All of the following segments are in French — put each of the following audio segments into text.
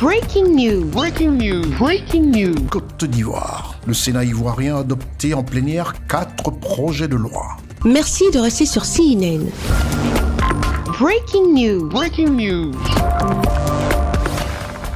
Breaking news. Breaking news. Breaking news. Côte d'Ivoire. Le Sénat ivoirien a adopté en plénière 4 projets de loi. Merci de rester sur CNN. Breaking news. Breaking news.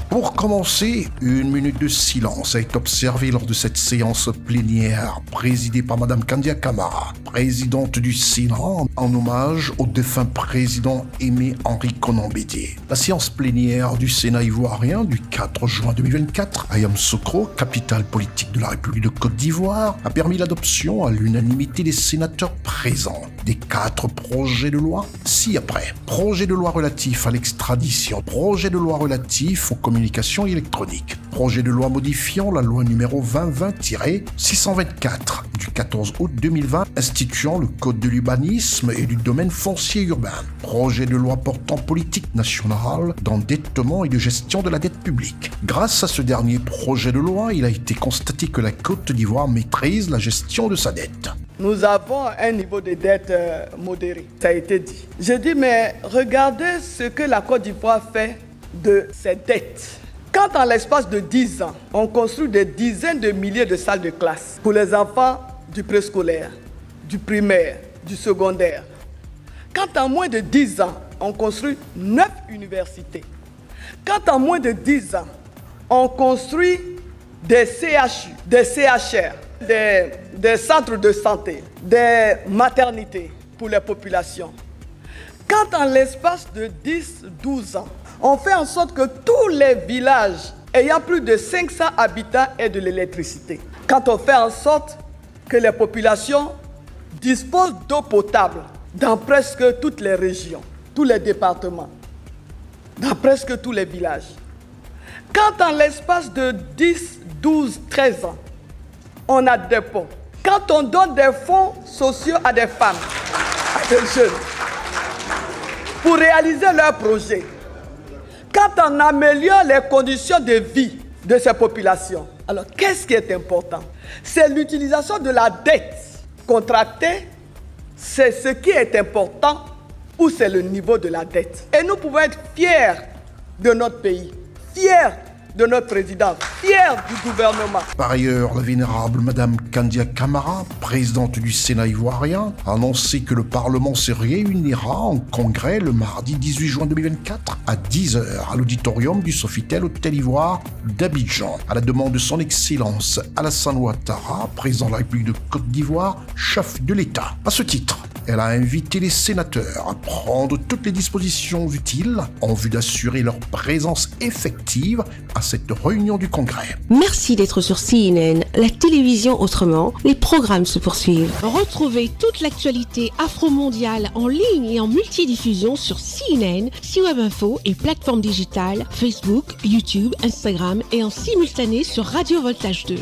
Pour commencer, 1 minute de silence a été observée lors de cette séance plénière présidée par Mme Kandia Camara, présidente du Sénat, en hommage au défunt président Aimé Henri Konan Bédié. La séance plénière du Sénat ivoirien du 4 juin 2024 à Yamoussoukro, capitale politique de la République de Côte d'Ivoire, a permis l'adoption à l'unanimité des sénateurs présents des 4 projets de loi ci-après. Projet de loi relatif à l'extradition, projet de loi relatif aux communications électroniques, projet de loi modifiant la loi numéro 2020-624 du 14 août 2020 instituant le code de l'urbanisme et du domaine foncier urbain, projet de loi portant politique nationale d'endettement et de gestion de la dette publique. Grâce à ce dernier projet de loi, il a été constaté que la Côte d'Ivoire maîtrise la gestion de sa dette. Nous avons un niveau de dette modéré, ça a été dit. Je dis, mais regardez ce que la Côte d'Ivoire fait de ses dettes. Quand en l'espace de 10 ans, on construit des dizaines de milliers de salles de classe pour les enfants du préscolaire, du primaire, du secondaire. Quand en moins de 10 ans, on construit 9 universités. Quand en moins de 10 ans, on construit des CHU, des CHR, des centres de santé, des maternités pour les populations. Quand en l'espace de 10-12 ans, on fait en sorte que tous les villages ayant plus de 500 habitants aient de l'électricité. Quand on fait en sorte que les populations disposent d'eau potable dans presque toutes les régions, tous les départements, dans presque tous les villages. Quand en l'espace de 10, 12, 13 ans, on a des ponts. Quand on donne des fonds sociaux à des femmes, à des jeunes, pour réaliser leurs projets, quand on améliore les conditions de vie de ces populations, alors qu'est-ce qui est important? C'est l'utilisation de la dette contractée, c'est ce qui est important ou c'est le niveau de la dette. Et nous pouvons être fiers de notre pays, fiers de notre président, fiers du gouvernement. Par ailleurs, la vénérable Madame Kandia Camara, présidente du Sénat ivoirien, a annoncé que le Parlement se réunira en congrès le mardi 18 juin 2024 à 10h à l'auditorium du Sofitel Hôtel Ivoire d'Abidjan, à la demande de son Excellence Alassane Ouattara, président de la République de Côte d'Ivoire, chef de l'État. À ce titre, elle a invité les sénateurs à prendre toutes les dispositions utiles en vue d'assurer leur présence effective à cette réunion du Congrès. Merci d'être sur CNN, la télévision autrement. Les programmes se poursuivent. Retrouvez toute l'actualité afro-mondiale en ligne et en multidiffusion sur CNN, C-Web Info et plateformes digitales, Facebook, YouTube, Instagram et en simultané sur Radio Voltage 2.